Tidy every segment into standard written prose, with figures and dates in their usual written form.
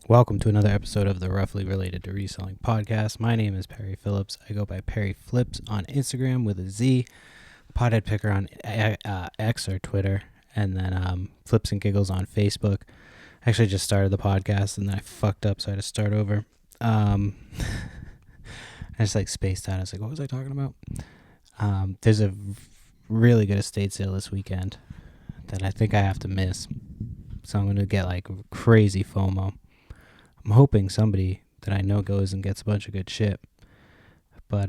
Welcome to another episode of the Roughly Related to Reselling podcast. My name is Perry Phillips. I go by Perry Flips on Instagram with a Z, Pothead Picker on X or Twitter, and then Flips and Giggles on Facebook. I actually just started the podcast and then I fucked up, so I had to start over. I just spaced out. I was like, what was I talking about? There's a really good estate sale this weekend that I think I have to miss. So I'm going to get crazy FOMO. I'm hoping somebody that I know goes and gets a bunch of good shit. But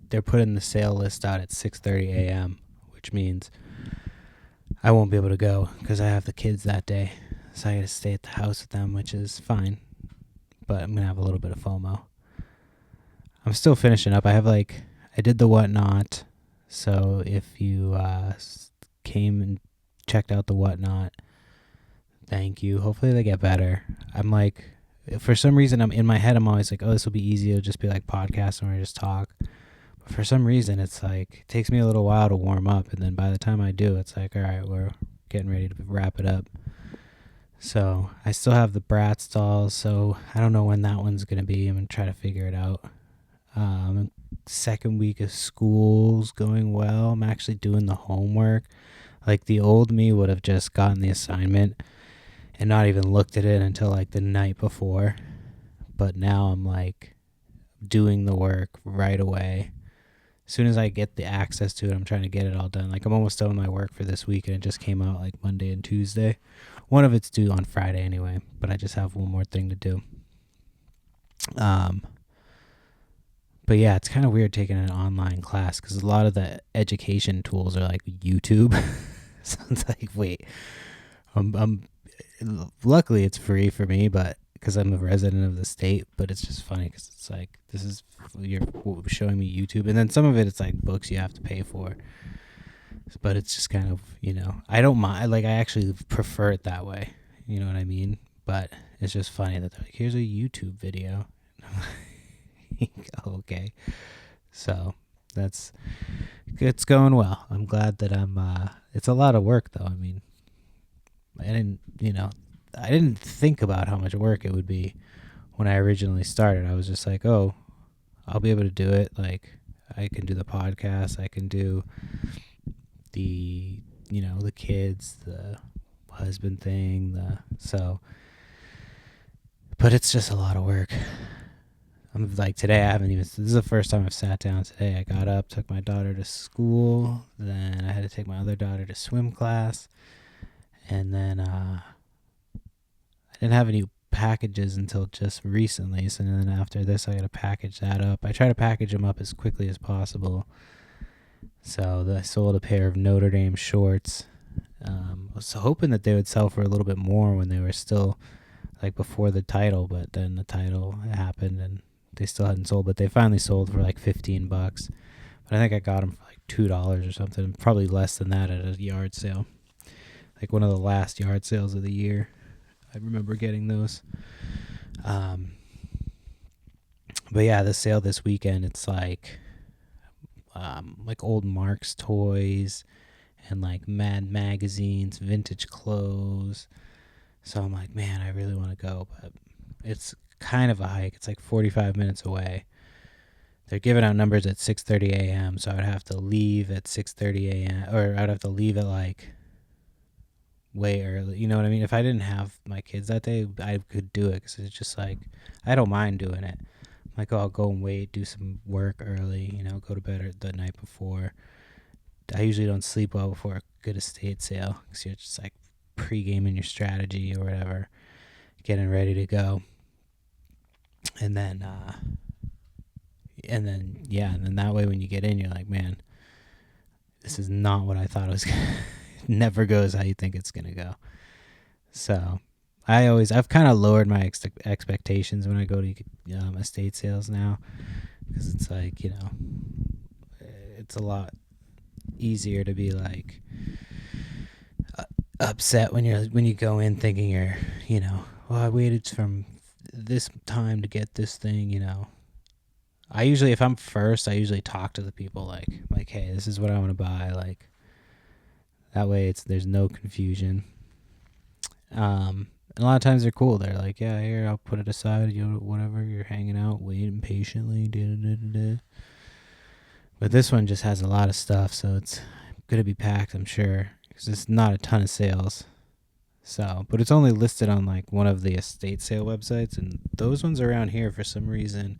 they're putting the sale list out at 6:30 a.m., which means I won't be able to go because I have the kids that day. So I got to stay at the house with them, which is fine. But I'm going to have a little bit of FOMO. I'm still finishing up. I did the Whatnot. So if you came and checked out the Whatnot, thank you. Hopefully they get better. For some reason, I'm in my head, I'm always like, oh, this will be easy. It'll just be like podcast where I just talk. But for some reason, it's like, it takes me a little while to warm up. And then by the time I do, it's like, all right, we're getting ready to wrap it up. So I still have the brat stalls. So I don't know when that one's going to be. I'm going to try to figure it out. Second week of school's going well. I'm actually doing the homework. Like the old me would have just gotten the assignment and not even looked at it until the night before. But now I'm doing the work right away. As soon as I get the access to it, I'm trying to get it all done. I'm almost done with my work for this week, and it just came out Monday and Tuesday. One of it's due on Friday anyway, but I just have one more thing to do. But yeah, it's kind of weird taking an online class because a lot of the education tools are YouTube. So it's wait, luckily it's free for me, but because I'm a resident of the state. But it's just funny because it's you're showing me YouTube, and then some of it it's books you have to pay for. But it's just kind of, I don't mind. I actually prefer it that way. You know what I mean? But it's just funny that they're here's a YouTube video. Okay. So it's going well. I'm glad that it's a lot of work though. I mean, I didn't think about how much work it would be when I originally started. I was just oh, I'll be able to do it. I can do the podcast. I can do the kids, the husband thing, but it's just a lot of work. I'm today this is the first time I've sat down today. I got up, took my daughter to school, then I had to take my other daughter to swim class, and then I didn't have any packages until just recently, so then after this I got to package that up. I try to package them up as quickly as possible. So I sold a pair of Notre Dame shorts. I was hoping that they would sell for a little bit more when they were still before the title, but then the title happened and they still hadn't sold, but they finally sold for $15. But I think I got them for $2 or something, probably less than that at a yard sale. One of the last yard sales of the year. I remember getting those. But yeah, the sale this weekend, it's old Mark's toys and Mad magazines, vintage clothes. So I'm man, I really want to go, but it's kind of a hike. It's 45 minutes away. They're giving out numbers at 6:30 a.m., so I would have to leave at 6:30 a.m., or I'd have to leave at way early. You know what I mean? If I didn't have my kids that day, I could do it because it's just I don't mind doing it. Oh, I'll go and wait, do some work early, go to bed the night before. I usually don't sleep well before a good estate sale because you're just pre-gaming your strategy or whatever, getting ready to go. And then that way when you get in, you're man, this is not what I thought it was going to never goes how you think it's going to go. So I've kind of lowered my expectations when I go to estate sales now, because it's it's a lot easier to be upset when you go in thinking you're, I waited from this time to get this thing, I usually, if I'm first, I usually talk to the people hey, this is what I want to buy. That way there's no confusion. And a lot of times they're cool. They're like, yeah, here, I'll put it aside. Whatever, you're hanging out, waiting patiently. But this one just has a lot of stuff, so it's going to be packed, I'm sure, because it's not a ton of sales. So, but it's only listed on like one of the estate sale websites, and those ones around here, for some reason,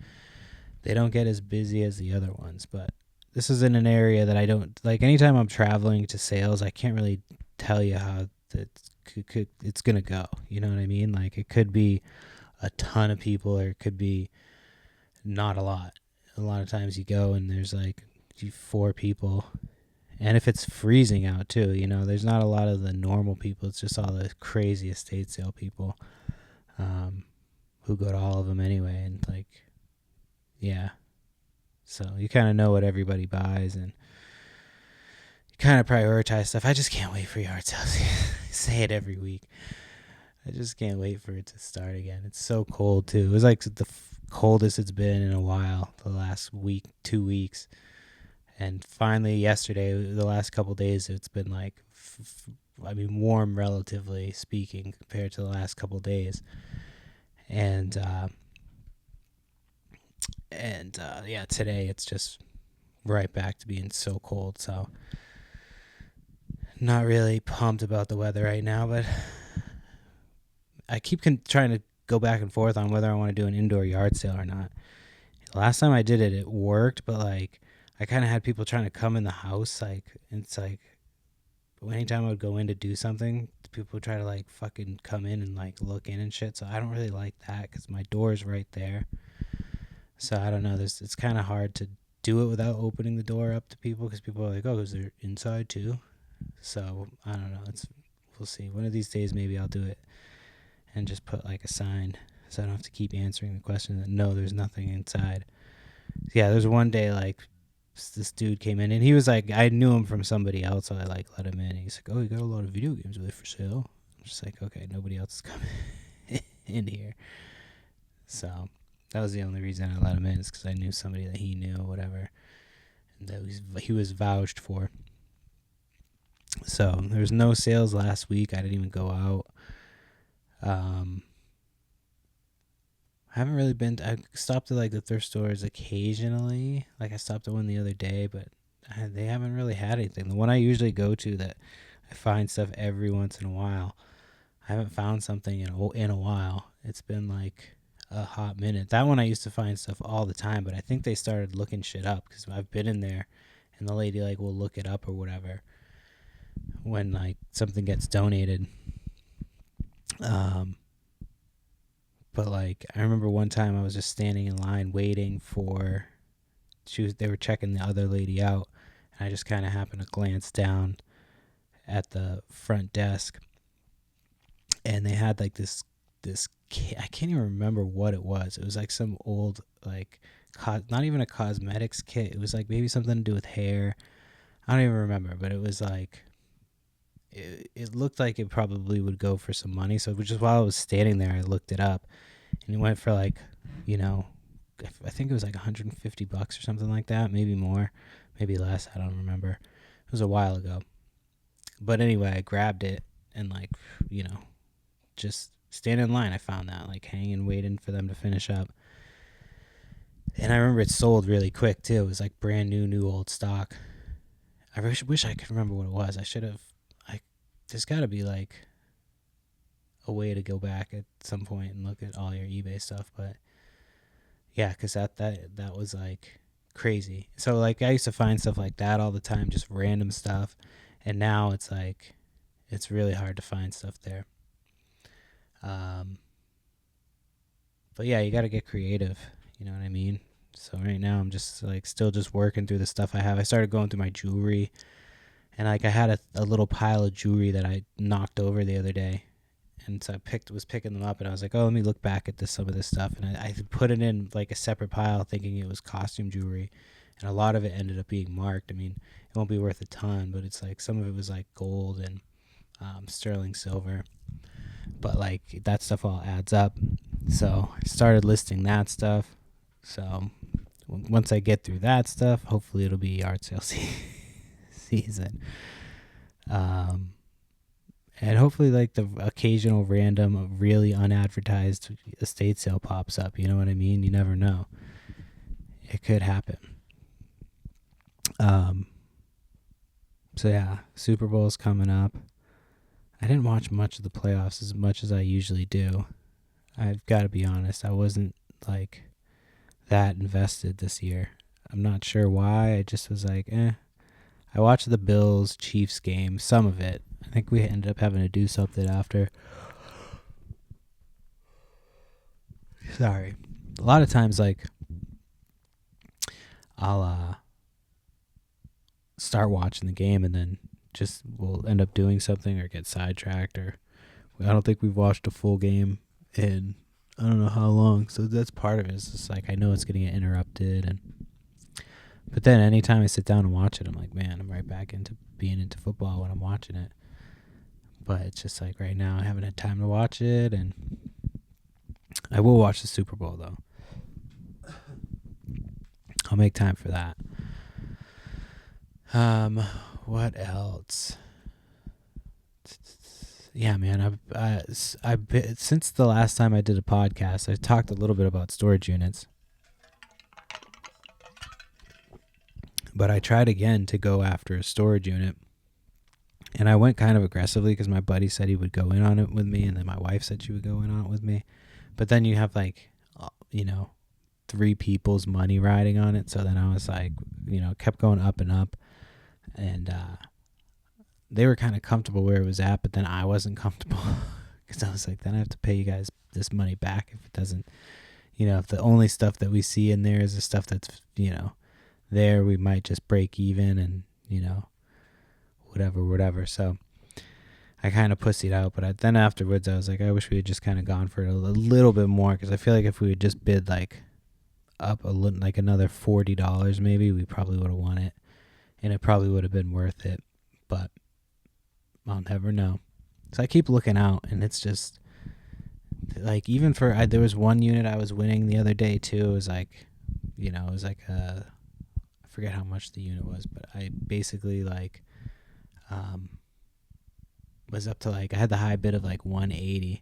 they don't get as busy as the other ones. But this is in an area that I don't like. Anytime I'm traveling to sales, I can't really tell you how it's gonna go. You know what I mean? Like, it could be a ton of people, or it could be not a lot. A lot of times you go and there's like 4 people, and if it's freezing out too, there's not a lot of the normal people. It's just all the crazy estate sale people, who go to all of them anyway. And like, yeah, so you kind of know what everybody buys, and you kind of prioritize stuff. I just can't wait for yard sales. I say it every week. I just can't wait for it to start again. It's so cold too. It was like the coldest it's been in a while, the last week, 2 weeks. And finally yesterday, the last couple of days, it's been like, warm relatively speaking compared to the last couple of days. And yeah, today it's just right back to being so cold. So not really pumped about the weather right now, but I keep trying to go back and forth on whether I want to do an indoor yard sale or not. Last time I did it, it worked, but like, I kind of had people trying to come in the house. Like, it's like, anytime I would go in to do something, people would try to like fucking come in and like look in and shit. So I don't really like that, because my door is right there. So I don't know. It's kind of hard to do it without opening the door up to people, because people are like, oh, is there inside too? So I don't know. We'll see. One of these days, maybe I'll do it and just put like a sign, so I don't have to keep answering the question that no, there's nothing inside. Yeah, there's one day like this dude came in, and he was like, I knew him from somebody else, so I like let him in. He's like, oh, you got a lot of video games with it for sale. I'm just like, okay, nobody else is coming in here. So that was the only reason I let him in, is because I knew somebody that he knew, or whatever, and that he was vouched for. So there was no sales last week. I didn't even go out. I haven't really been. I stopped at like the thrift stores occasionally. Like, I stopped at one the other day, but they haven't really had anything. The one I usually go to, that I find stuff every once in a while, I haven't found something in a while. It's been like a hot minute. That one I used to find stuff all the time, but I think they started looking shit up, because I've been in there, and the lady like will look it up or whatever when like something gets donated. But like, I remember one time I was just standing in line waiting for, they were checking the other lady out, and I just kind of happened to glance down at the front desk, and they had like this kit. I can't even remember what it was. It was like some old, like, not even a cosmetics kit. It was like maybe something to do with hair. I don't even remember, but it was like, it looked like it probably would go for some money. So just while I was standing there, I looked it up, and it went for like, I think it was like $150 or something like that, maybe more, maybe less. I don't remember. It was a while ago. But anyway, I grabbed it, and like, just stand in line. I found that, like, hanging, waiting for them to finish up. And I remember it sold really quick too. It was like brand new old stock. I wish I could remember what it was. I should have. There's got to be like a way to go back at some point and look at all your eBay stuff, but yeah, because that was like crazy. So like, I used to find stuff like that all the time, just random stuff, and now it's like, it's really hard to find stuff there. But yeah, you got to get creative. You know what I mean? So right now I'm just like still just working through the stuff I have. I started going through my jewelry. And like, I had a little pile of jewelry that I knocked over the other day, and so I was picking them up, and I was like, oh, let me look back at some of this stuff, and I put it in like a separate pile, thinking it was costume jewelry, and a lot of it ended up being marked. I mean, it won't be worth a ton, but it's like some of it was like gold and sterling silver, but like that stuff all adds up. So I started listing that stuff. So once I get through that stuff, hopefully it'll be yard sale season. And hopefully, like, the occasional random, really unadvertised estate sale pops up. You know what I mean? You never know. It could happen. So yeah, Super Bowl's coming up. I didn't watch much of the playoffs as much as I usually do. I've got to be honest. I wasn't like that invested this year. I'm not sure why. I just was like, eh. I watched the Bills Chiefs game, some of it. I think we ended up having to do something after. Sorry. A lot of times, like, I'll start watching the game and then just we'll end up doing something or get sidetracked, or I don't think we've watched a full game in I don't know how long. So that's part of it. It's just like I know it's going to get interrupted, but then anytime I sit down and watch it, I'm like, man, I'm right back into being into football when I'm watching it. But it's just like right now I haven't had time to watch it, and I will watch the Super Bowl though. I'll make time for that. What else? Yeah, man. I've been, since the last time I did a podcast, I talked a little bit about storage units, but I tried again to go after a storage unit, and I went kind of aggressively because my buddy said he would go in on it with me, and then my wife said she would go in on it with me, but then you have like, 3 people's money riding on it. So then I was like, kept going up and up, and they were kind of comfortable where it was at, but then I wasn't comfortable because I was like, then I have to pay you guys this money back if it doesn't, if the only stuff that we see in there is the stuff that's, there, we might just break even and, whatever. So I kind of pussied out, but then afterwards I was like, I wish we had just kind of gone for it a little bit more, because I feel like if we had just bid like up a little, like another $40 maybe, we probably would have won it, and it probably would have been worth it, but I'll never know. So I keep looking out, and it's just like, even for there was one unit I was winning the other day too. It was like, it was like I forget how much the unit was, but I basically like was up to like, I had the high bid of like 180,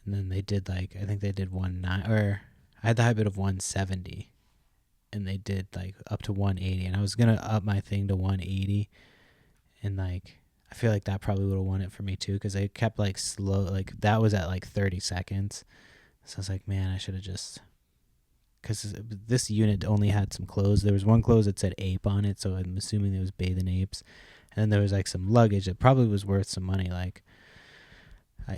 and then they did like, I think they did 19, or I had the high bid of 170, and they did like up to 180, and I was gonna up my thing to 180, and like I feel like that probably would have won it for me too, because they kept like slow, like that was at like 30 seconds. So I was like, man, I should have just, because this unit only had some clothes. There was one clothes that said ape on it, so I'm assuming it was bathing apes. And then there was like some luggage that probably was worth some money. Like,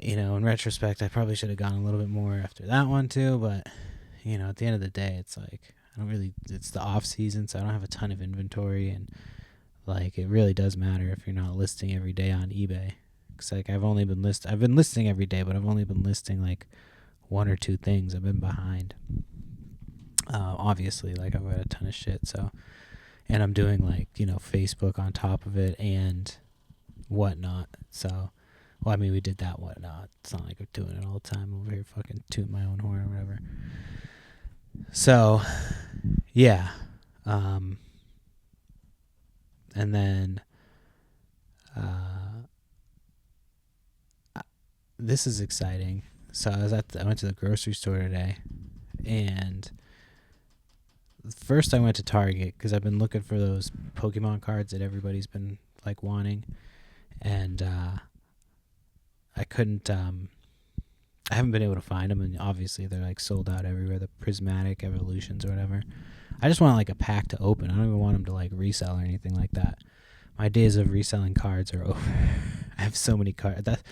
in retrospect, I probably should have gone a little bit more after that one too. But, at the end of the day, it's like, it's the off season, so I don't have a ton of inventory. And like, it really does matter if you're not listing every day on eBay. Cause like I've been listing every day, but I've only been listing like 1 or 2 things. I've been behind. Obviously, like I've got a ton of shit. So, and I'm doing like, Facebook on top of it and whatnot. So, well, I mean, we did that whatnot. It's not like we're doing it all the time over here, fucking toot my own horn or whatever. So, yeah. And then, this is exciting. So I went to the grocery store today, and first I went to Target because I've been looking for those Pokemon cards that everybody's been like wanting, and I couldn't. I haven't been able to find them, and obviously they're like sold out everywhere. The prismatic evolutions or whatever. I just want like a pack to open. I don't even want them to like resell or anything like that. My days of reselling cards are over. I have so many cards. That's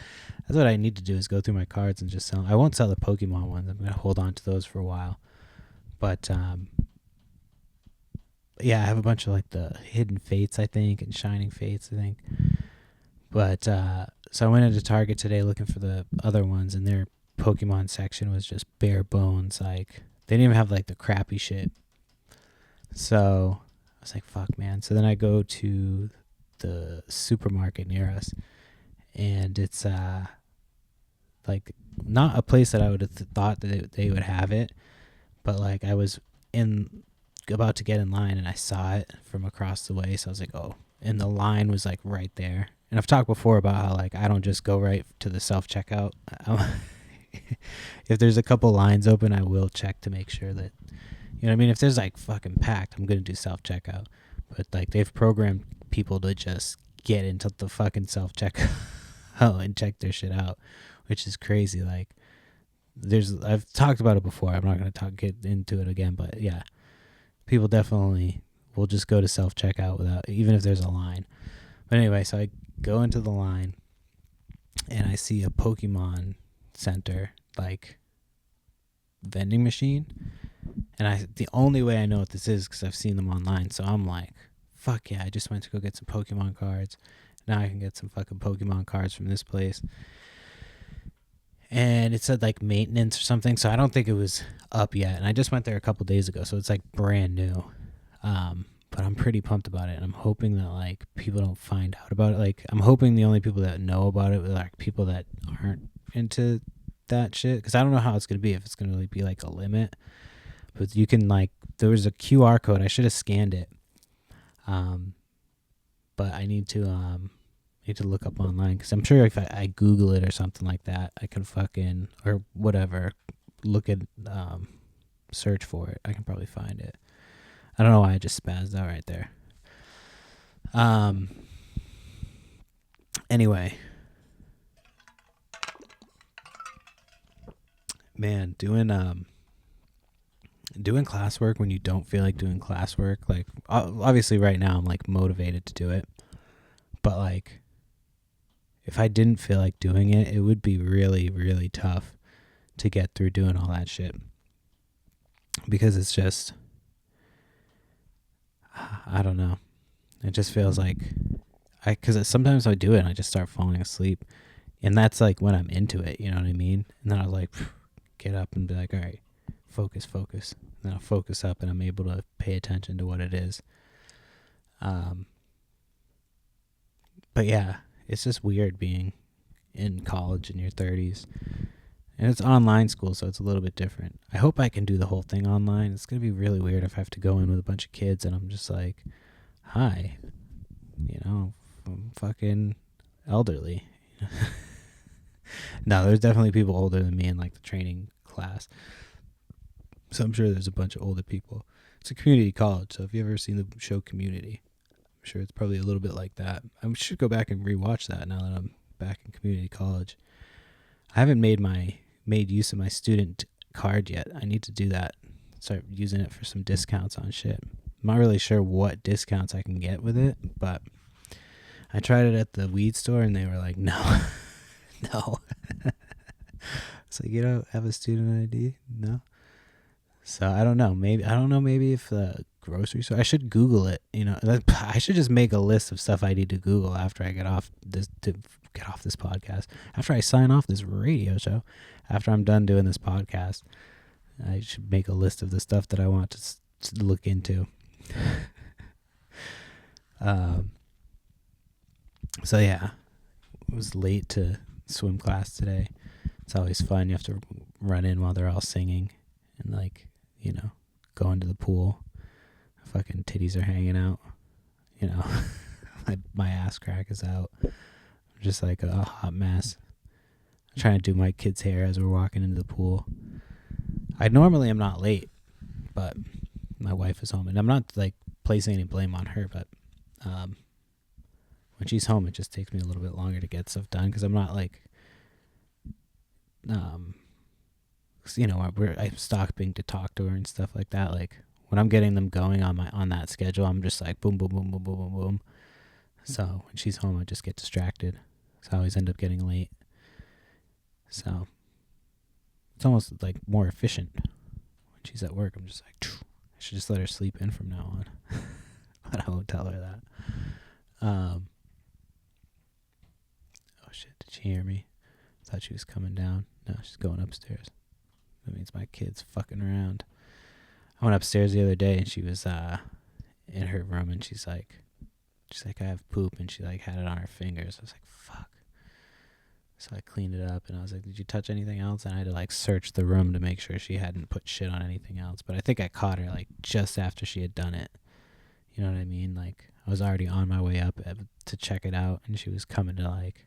what I need to do, is go through my cards and just sell them. I won't sell the Pokemon ones. I'm going to hold on to those for a while. But, yeah, I have a bunch of like the Hidden Fates, I think, and Shining Fates, I think. But, so I went into Target today looking for the other ones, and their Pokemon section was just bare bones. Like, they didn't even have like the crappy shit. So I was like, fuck, man. So then I go to the supermarket near us, and it's like not a place that I would have thought that they would have it, but like I was about to get in line, and I saw it from across the way, so I was like, oh, and the line was like right there, And I've talked before about how like I don't just go right to the self checkout. If there's a couple lines open, I will check to make sure that, you know what I mean? If there's like fucking packed, I'm going to do self checkout. But like they've programmed people to just get into the fucking self checkout and check their shit out, which is crazy. Like I've talked about it before. I'm not going to get into it again, but yeah, people definitely will just go to self checkout without, even if there's a line. But anyway, so I go into the line and I see a Pokemon Center like vending machine, and the only way I know what this is because I've seen them online. So I'm like, fuck yeah, I just went to go get some Pokemon cards. Now I can get some fucking Pokemon cards from this place. And it said like maintenance or something, so I don't think it was up yet. And I just went there a couple days ago, so it's like brand new. But I'm pretty pumped about it, and I'm hoping that like people don't find out about it. Like I'm hoping the only people that know about it are like people that aren't into that shit, because I don't know how it's gonna be, if it's gonna really be like a limit. But you can like, there was a QR code. I should have scanned it. But I need to look up online, because I'm sure if I Google it or something like that, I can fucking, or whatever, look at search for it. I can probably find it. I don't know why I just spazzed out right there. Anyway, man, doing classwork when you don't feel like doing classwork, like obviously right now I'm like motivated to do it, but like if I didn't feel like doing it, it would be really, really tough to get through doing all that shit, because it's just, I don't know. It just feels like because sometimes I do it and I just start falling asleep, and that's like when I'm into it, you know what I mean? And then I was like, get up and be like, all right, focus. And then I'll focus up and I'm able to pay attention to what it is. But yeah, it's just weird being in college in your 30s. And it's online school, so it's a little bit different. I hope I can do the whole thing online. It's going to be really weird if I have to go in with a bunch of kids and I'm just like, hi, you know, I'm fucking elderly. No, there's definitely people older than me in like the training class. So I'm sure there's a bunch of older people. It's a community college, so if you've ever seen the show Community, I'm sure it's probably a little bit like that. I should go back and rewatch that now that I'm back in community college. I haven't made use of my student card yet. I need to do that. Start using it for some discounts on shit. I'm not really sure what discounts I can get with it, but I tried it at the weed store and they were like, no. No. It's like, you don't have a student ID? No. So I don't know. Maybe if the grocery store, I should Google it. You know, I should just make a list of stuff I need to Google after I get off this podcast. After I sign off this radio show, after I'm done doing this podcast, I should make a list of the stuff that I want to look into. So yeah, it was late to swim class today. It's always fun. You have to run in while they're all singing and like, you know, go into the pool. Fucking titties are hanging out. You know, my ass crack is out. I'm just like a hot mess. I'm trying to do my kid's hair as we're walking into the pool. I normally am not late, but my wife is home, and I'm not like placing any blame on her, but when she's home, it just takes me a little bit longer to get stuff done because I'm not like, you know, I'm stopping to talk to her and stuff like that. Like when I'm getting them going on that schedule, I'm just like boom, boom, boom, boom, boom, boom, boom. So when she's home, I just get distracted. So I always end up getting late. So it's almost like more efficient when she's at work. I'm just like, I should just let her sleep in from now on. But I won't tell her that. Oh shit, did she hear me? I thought she was coming down. No, she's going upstairs. That means my kid's fucking around. I went upstairs the other day and she was in her room and she's like, I have poop, and she like had it on her fingers. I was like, fuck. So I cleaned it up and I was like, did you touch anything else? And I had to like search the room to make sure she hadn't put shit on anything else. But I think I caught her like just after she had done it. You know what I mean? Like I was already on my way up to check it out, and she was coming to like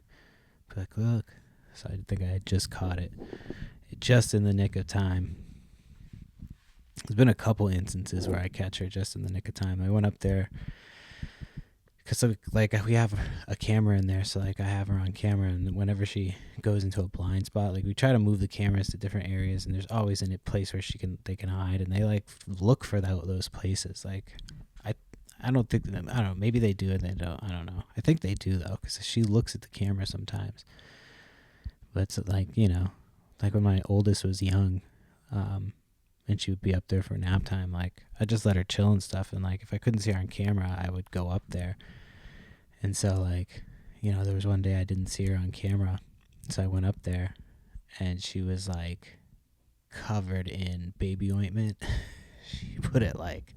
be like, look. So I think I had just caught it just in the nick of time. There's been a couple instances where I catch her just in the nick of time. I went up there because like we have a camera in there, so like I have her on camera, and whenever she goes into a blind spot, like we try to move the cameras to different areas, and there's always a place where they can hide, and they like look for those places. Like I don't think, I don't know, maybe they do and they don't. I don't know. I think they do though, because she looks at the camera sometimes. But it's like, you know, like when my oldest was young, and she would be up there for nap time, like I just let her chill and stuff, and like if I couldn't see her on camera, I would go up there. And so like, you know, there was one day I didn't see her on camera, so I went up there, and she was like covered in baby ointment. She put it like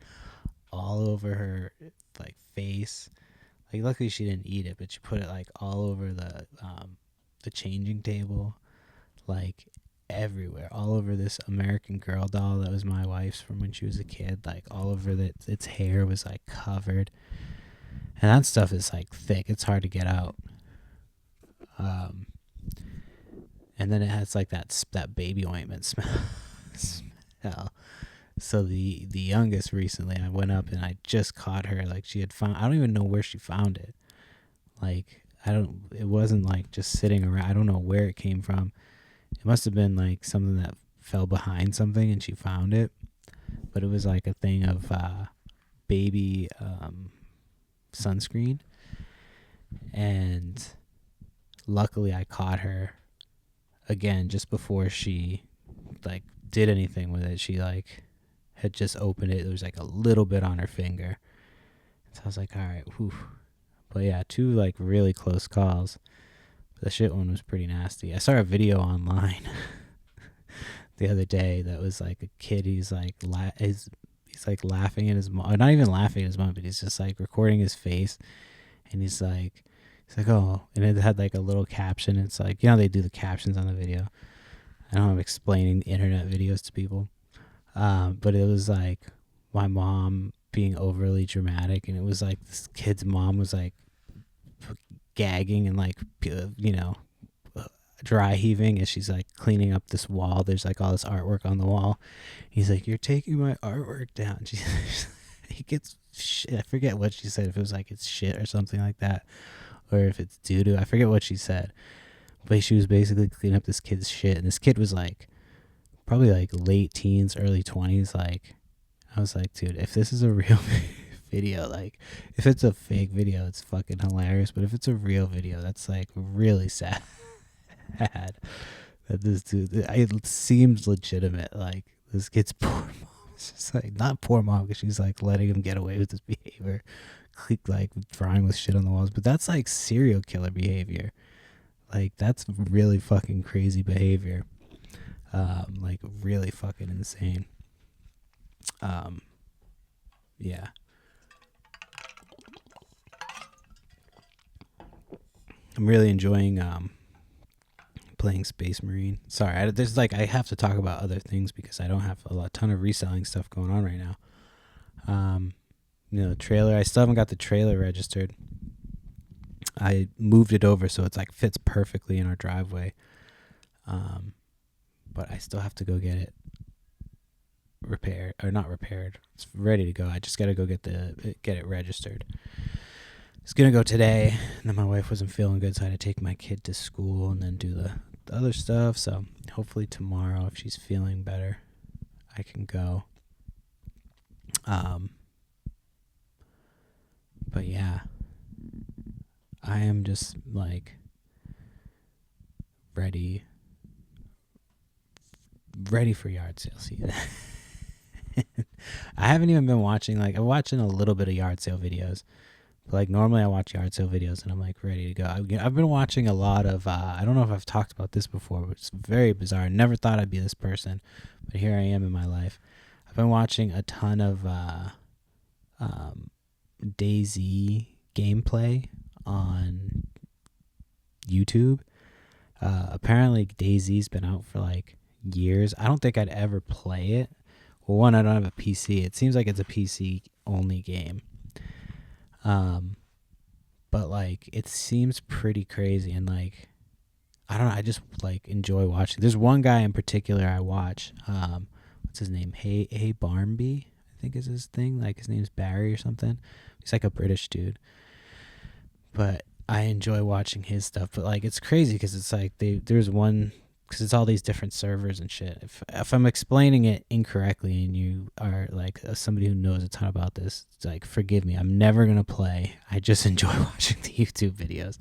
all over her like face. Like luckily she didn't eat it, but she put it like all over the changing table, like everywhere, all over this American Girl doll that was my wife's from when she was a kid, like all over its hair was like covered, and that stuff is like thick, it's hard to get out. And then it has like that baby ointment smell. So the youngest recently, I went up and I just caught her, like she had found, I don't even know where she found it, like it wasn't like just sitting around. I don't know where it came from. It must have been like something that fell behind something and she found it. But it was like a thing of baby sunscreen. And luckily I caught her again just before she like did anything with it. She like had just opened it. There was like a little bit on her finger. So I was like, all right, whew. But yeah, 2 like really close calls. The shit one was pretty nasty. I saw a video online the other day that was like a kid. He's like he's like laughing at his mom, not even laughing at his mom, but he's just like recording his face, and he's like oh, and it had like a little caption. It's like, you know, they do the captions on the video. I know I'm explaining internet videos to people, but it was like my mom being overly dramatic, and it was like this kid's mom was like gagging and like, you know, dry heaving as she's like cleaning up this wall. There's like all this artwork on the wall. He's like, you're taking my artwork down. He gets shit. I forget what she said, if it was like it's shit or something like that, or if it's doo doo. I forget what she said, but she was basically cleaning up this kid's shit, and this kid was like probably like late teens, early 20s. Like I was like, dude, if this is a real video, like if it's a fake video, it's fucking hilarious, but if it's a real video, that's like really sad that this dude, it seems legitimate. Like this kid's poor mom, it's just like, not poor mom because she's like letting him get away with this behavior, like drawing with shit on the walls, but that's like serial killer behavior. Like that's really fucking crazy behavior. Like really fucking insane. Yeah. I'm really enjoying playing Space Marine. Sorry, I have to talk about other things because I don't have a ton of reselling stuff going on right now. You know, trailer. I still haven't got the trailer registered. I moved it over so it's like fits perfectly in our driveway. But I still have to go get it repaired, or not repaired. It's ready to go. I just got to go get it registered. I was going to go today, and then my wife wasn't feeling good, so I had to take my kid to school and then do the other stuff. So hopefully tomorrow, if she's feeling better, I can go. But yeah, I am just like ready for yard sale season. I haven't even been watching, like I'm watching a little bit of yard sale videos. But like normally I watch yard sale videos and I'm like ready to go. I've been watching a lot of, I don't know if I've talked about this before, but it's very bizarre. I never thought I'd be this person, but here I am in my life. I've been watching a ton of DayZ gameplay on YouTube. Apparently DayZ's been out for like years. I don't think I'd ever play it. Well, one, I don't have a PC. It seems like it's a PC only game. But like it seems pretty crazy, and like I don't know, I just like enjoy watching. There's one guy in particular I watch. What's his name? Hey Barnby, I think is his thing. Like his name's Barry or something. He's like a British dude. But I enjoy watching his stuff. But like it's crazy because it's like there's one, because it's all these different servers and shit. If I'm explaining it incorrectly and you are like somebody who knows a ton about this, it's like forgive me. I'm never gonna play. I just enjoy watching the YouTube videos.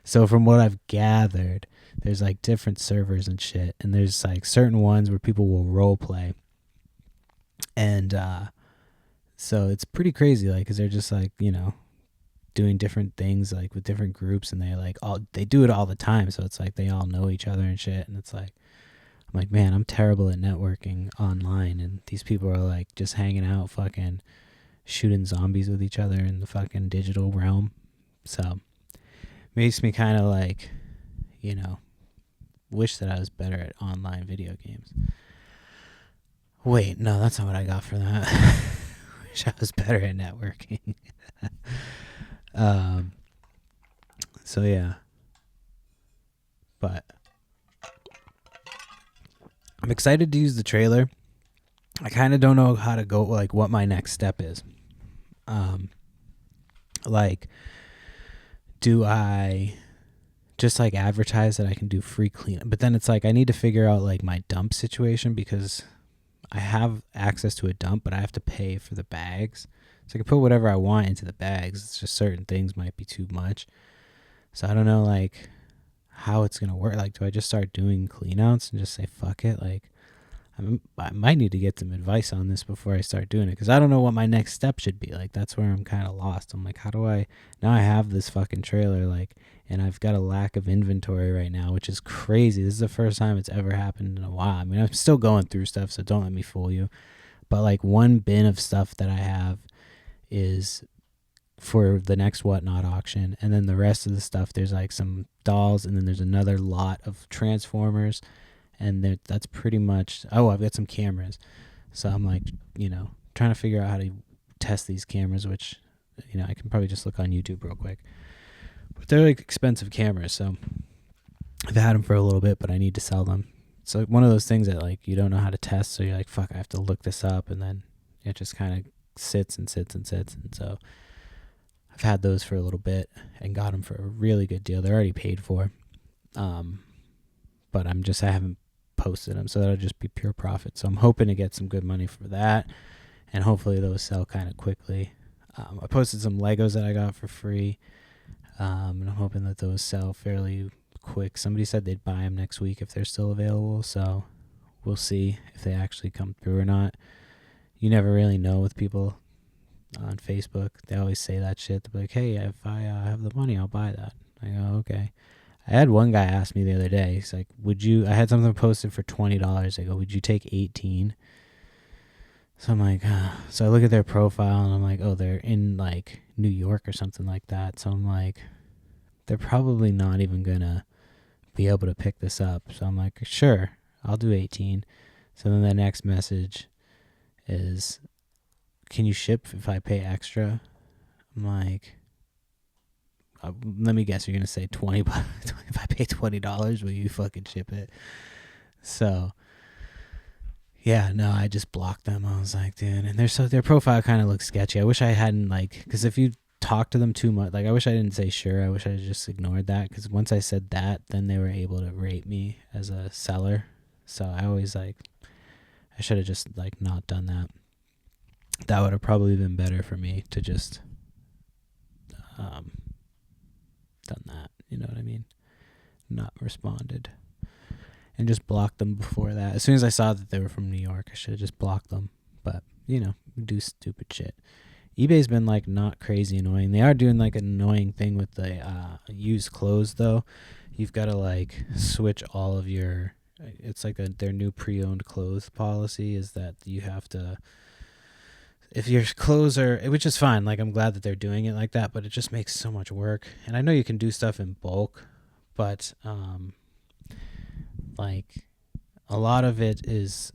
So from what I've gathered, there's like different servers and shit, and there's like certain ones where people will role play, and so it's pretty crazy, like, cause they're just like doing different things like with different groups, and they do it all the time, so it's like they all know each other and shit, and it's like I'm like, man, I'm terrible at networking online, and these people are like just hanging out, fucking shooting zombies with each other in the fucking digital realm. So makes me kind of like, wish that I was better at online video games. Wait, no, that's not what I got for that. Wish I was better at networking. So yeah, but I'm excited to use the trailer. I kind of don't know how to go, like what my next step is. Like, do I just like advertise that I can do free cleanup? But then it's like I need to figure out like my dump situation, because I have access to a dump, but I have to pay for the bags. So I can put whatever I want into the bags. It's just certain things might be too much. So I don't know like how it's gonna work. Like, do I just start doing cleanouts and just say fuck it? Like, I might need to get some advice on this before I start doing it, because I don't know what my next step should be. Like, that's where I'm kind of lost. I'm like, how do I now? I have this fucking trailer, like, and I've got a lack of inventory right now, which is crazy. This is the first time it's ever happened in a while. I mean, I'm still going through stuff, so don't let me fool you. But like one bin of stuff that I have is for the next Whatnot auction, and then the rest of the stuff, there's like some dolls, and then there's another lot of Transformers, and that's pretty much. Oh, I've got some cameras, so I'm like, trying to figure out how to test these cameras, which I can probably just look on YouTube real quick. But they're like expensive cameras, so I've had them for a little bit, but I need to sell them. So one of those things that like you don't know how to test, so you're like, fuck, I have to look this up, and then it just kind of sits and sits and sits, and so I've had those for a little bit and got them for a really good deal. They're already paid for, but I haven't posted them, so that'll just be pure profit. So I'm hoping to get some good money for that, and hopefully those sell kind of quickly. I posted some Legos that I got for free, and I'm hoping that those sell fairly quick. Somebody said they'd buy them next week if they're still available, so we'll see if they actually come through or not. You never really know with people on Facebook. They always say that shit. They're like, hey, if I have the money, I'll buy that. I go, okay. I had one guy ask me the other day, he's like, I had something posted for $20. I go, would you take 18? So I'm like, so I look at their profile, and I'm like, oh, they're in like New York or something like that. So I'm like, they're probably not even gonna be able to pick this up. So I'm like, sure, I'll do 18. So then the next message is, can you ship if I pay extra? I'm like, let me guess, you're gonna say 20 bucks. If I pay $20, will you fucking ship it? So yeah, no, I just blocked them. I was like, dude, and their profile kind of looks sketchy. I wish I hadn't, like, because if you talk to them too much, like, I wish I didn't say sure. I wish I just ignored that, because once I said that, then they were able to rate me as a seller. So I always like, I should have just like not done that. That would have probably been better for me to just done that. You know what I mean? Not responded. And just blocked them before that. As soon as I saw that they were from New York, I should have just blocked them. But, we do stupid shit. eBay's been like not crazy annoying. They are doing like an annoying thing with the used clothes though. You've got to like switch all of your, it's like their new pre-owned clothes policy is that you have to, if your clothes are, which is fine, like I'm glad that they're doing it like that, but it just makes so much work. And I know you can do stuff in bulk, but like a lot of it is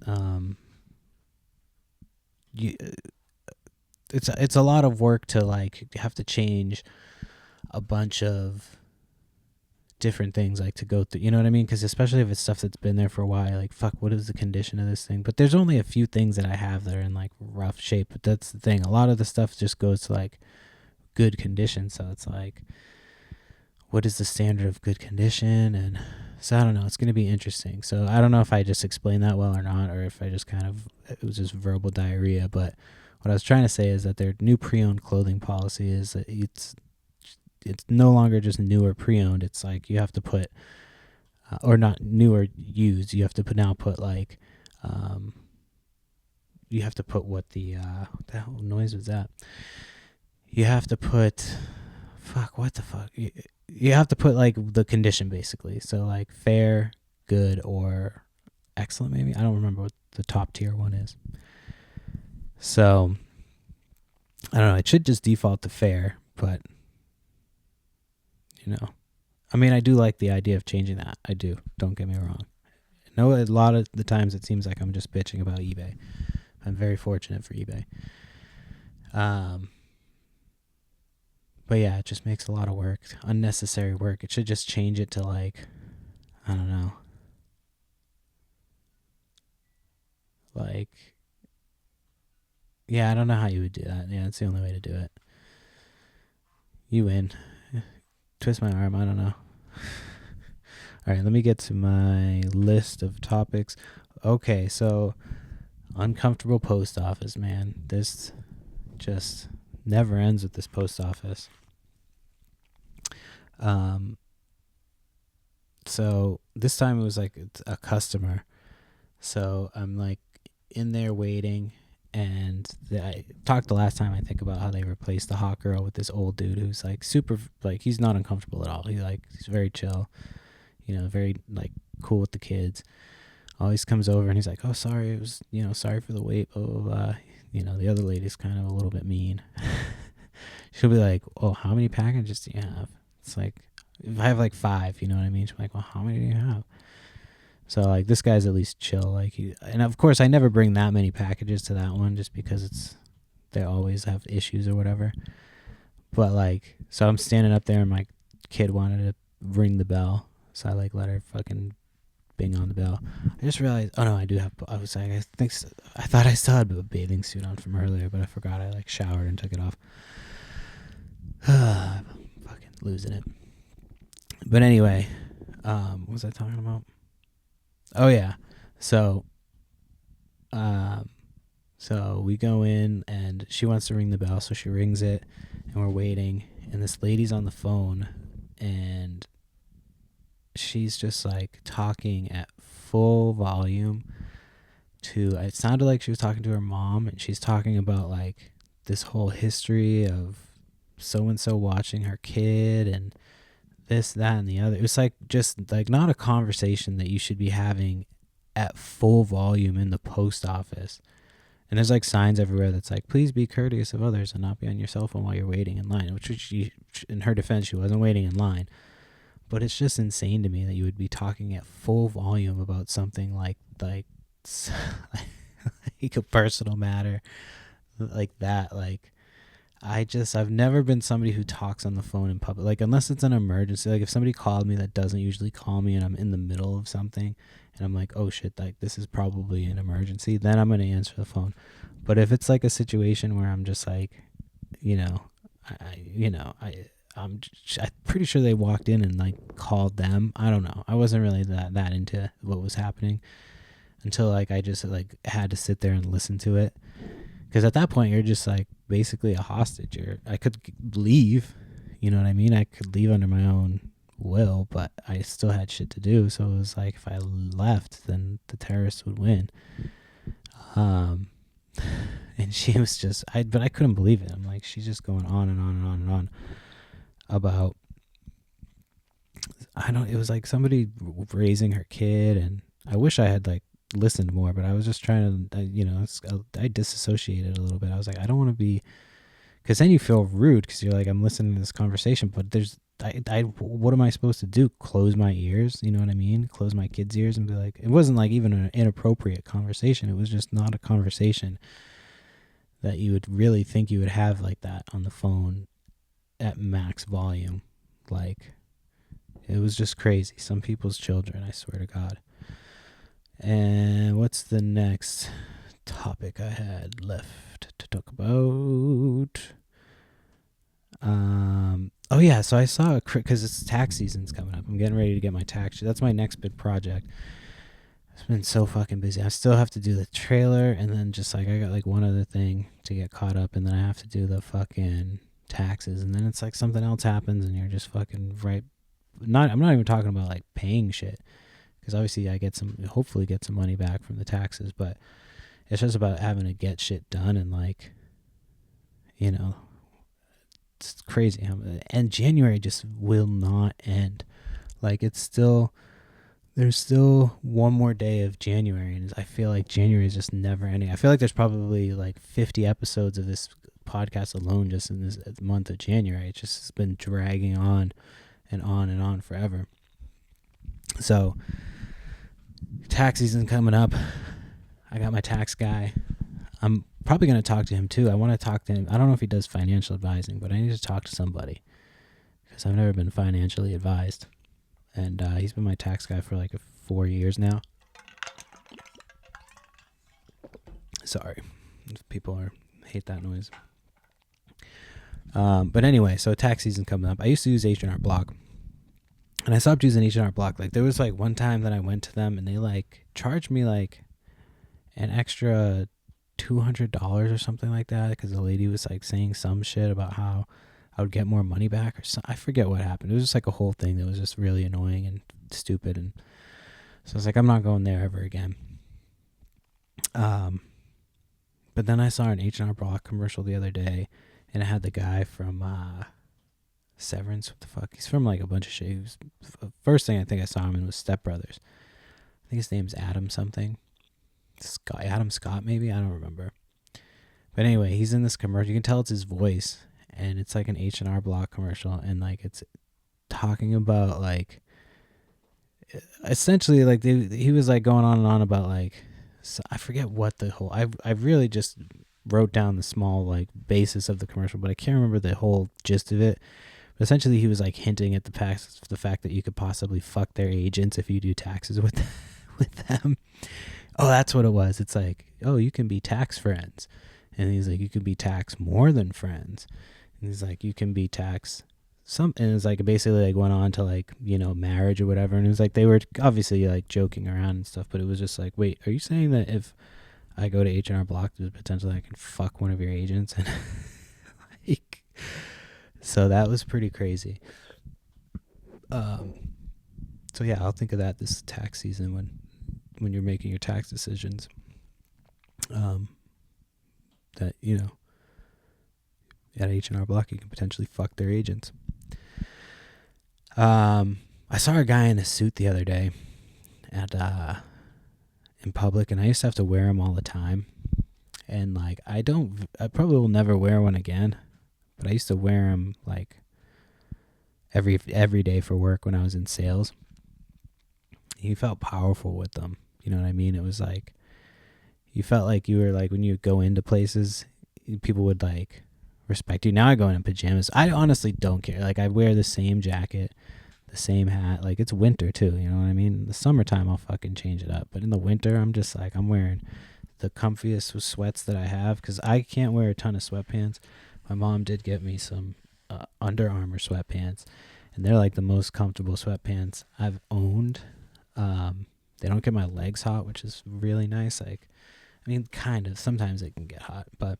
it's a lot of work to like have to change a bunch of different things, like to go through, you know what I mean? Because especially if it's stuff that's been there for a while, like fuck, what is the condition of this thing? But there's only a few things that I have that are in like rough shape. But that's the thing, a lot of the stuff just goes to like good condition. So it's like, what is the standard of good condition? And so I don't know, it's going to be interesting. So I don't know if I just explained that well or not, or if I just kind of, it was just verbal diarrhea. But what I was trying to say is that their new pre-owned clothing policy is that it's no longer just new or pre-owned. It's like you have to put, or not new or used. You have to put like, you have to put what the hell noise was that? You have to put, what the fuck? You have to put like the condition basically. So like fair, good, or excellent maybe. I don't remember what the top tier one is. So I don't know. It should just default to fair, but you know, I mean, I do like the idea of changing that. I do. Don't get me wrong. I know a lot of the times it seems like I'm just bitching about eBay. I'm very fortunate for eBay. But yeah, it just makes a lot of work, unnecessary work. It should just change it to like, I don't know, like, yeah, I don't know how you would do that. Yeah, that's the only way to do it. You win. Twist my arm. I don't know. All right, let me get to my list of topics. Okay, so uncomfortable post office, man. This just never ends with this post office. So this time it was like a customer. So I'm like in there waiting, and I talked the last time I think about how they replaced the hot girl with this old dude who's like super, like he's not uncomfortable at all. He's very chill, very like cool with the kids. Always comes over and he's like, oh, sorry, it was, sorry for the wait, blah, blah, blah. The other lady's kind of a little bit mean. She'll be like, oh, how many packages do you have? It's like, if I have like 5, you know what I mean? She's like, well, how many do you have? So like this guy's at least chill. And of course I never bring that many packages to that one just because they always have issues or whatever. But like, so I'm standing up there and my kid wanted to ring the bell. So I like let her fucking bing on the bell. I just realized, oh no, I was like, I thought I still had a bathing suit on from earlier, but I forgot. I like showered and took it off. Fucking losing it. But anyway, what was I talking about? Oh yeah. So we go in and she wants to ring the bell, so she rings it and we're waiting, and this lady's on the phone and she's just like talking at full volume it sounded like she was talking to her mom, and she's talking about like this whole history of so-and-so watching her kid and this, that, and the other. It was like just like not a conversation that you should be having at full volume in the post office. And there's like signs everywhere that's like, please be courteous of others and not be on your cell phone while you're waiting in line, which in her defense, she wasn't waiting in line. But it's just insane to me that you would be talking at full volume about something like like a personal matter like that. Like, I've never been somebody who talks on the phone in public, like unless it's an emergency. Like if somebody called me that doesn't usually call me and I'm in the middle of something and I'm like, oh shit, like this is probably an emergency, then I'm going to answer the phone. But if it's like a situation where I'm just like, I'm pretty sure they walked in and like called them. I don't know. I wasn't really that into what was happening until like I just like had to sit there and listen to it. Because at that point, you're just like basically a hostage. I could leave, you know what I mean? I could leave under my own will, but I still had shit to do. So it was like if I left, then the terrorists would win. And she was just, but I couldn't believe it. I'm like, she's just going on and on and on and on about, it was like somebody raising her kid, and I wish I had like listened more, but I was just trying to, I disassociated a little bit. I was like, I don't want to be, because then you feel rude because you're like, I'm listening to this conversation, but what am I supposed to do? Close my ears? You know what I mean? Close my kids' ears and be like, it wasn't like even an inappropriate conversation. It was just not a conversation that you would really think you would have like that on the phone at max volume. Like, it was just crazy. Some people's children, I swear to God. And what's the next topic I had left to talk about? Oh yeah, so I saw because it's tax season's coming up. I'm getting ready to get my tax. That's my next big project. It's been so fucking busy. I still have to do the trailer, and then just like I got like one other thing to get caught up, and then I have to do the fucking taxes, and then it's like something else happens, and you're just fucking right. I'm not even talking about like paying shit, because obviously I hopefully get some money back from the taxes, but it's just about having to get shit done, and like, you know, it's crazy. And January just will not end. Like, there's still one more day of January, and I feel like January is just never ending. I feel like there's probably like 50 episodes of this podcast alone just in this month of January. It's just been dragging on and on and on forever. So, tax season coming up. I got my tax guy. I'm probably going to talk to him too. I want to talk to him. I don't know if he does financial advising, but I need to talk to somebody because I've never been financially advised. And he's been my tax guy for like 4 years now. Sorry, people hate that noise. But anyway, so tax season coming up. I used to use H&R Block, and I stopped using H&R Block. Like, there was like one time that I went to them and they like charged me like an extra $200 or something like that, because the lady was like saying some shit about how I would get more money back or something. I forget what happened. It was just like a whole thing that was just really annoying and stupid, and so I was like, I'm not going there ever again. But then I saw an H&R Block commercial the other day, and it had the guy from Severance. What the fuck? He's from like a bunch of shit. He was, first thing I think I saw him in was Step Brothers. I think his name's Adam something. Adam Scott, maybe? I don't remember. But anyway, he's in this commercial. You can tell it's his voice, and it's like an H&R Block commercial, and like it's talking about like essentially like he was like going on and on about like, so I forget what the whole I really just wrote down the small like basis of the commercial, but I can't remember the whole gist of it. But essentially, he was like hinting at the fact that you could possibly fuck their agents if you do taxes with them. Oh, that's what it was. It's like, oh, you can be tax friends. And he's like, you can be tax more than friends. And he's like, you can be tax and it's like basically like went on to like, you know, marriage or whatever. And it was like, they were obviously like joking around and stuff, but it was just like, wait, are you saying that if I go to H&R Block, there's potentially I can fuck one of your agents? And like, so that was pretty crazy. So yeah, I'll think of that this tax season when you're making your tax decisions, that, you know, at H&R Block, you can potentially fuck their agents. I saw a guy in a suit the other day in public, and I used to have to wear them all the time. And like, I probably will never wear one again, but I used to wear them like every day for work when I was in sales. You felt powerful with them. You know what I mean? It was like, you felt like you were like, when you go into places, people would like respect you. Now I go in pajamas. I honestly don't care. Like, I wear the same jacket, the same hat. Like, it's winter too, you know what I mean? In the summertime, I'll fucking change it up. But in the winter, I'm just like, I'm wearing the comfiest sweats that I have, because I can't wear a ton of sweatpants. My mom did get me some Under Armour sweatpants, and they're like the most comfortable sweatpants I've owned. They don't get my legs hot, which is really nice. Like, I mean, kind of. Sometimes it can get hot, but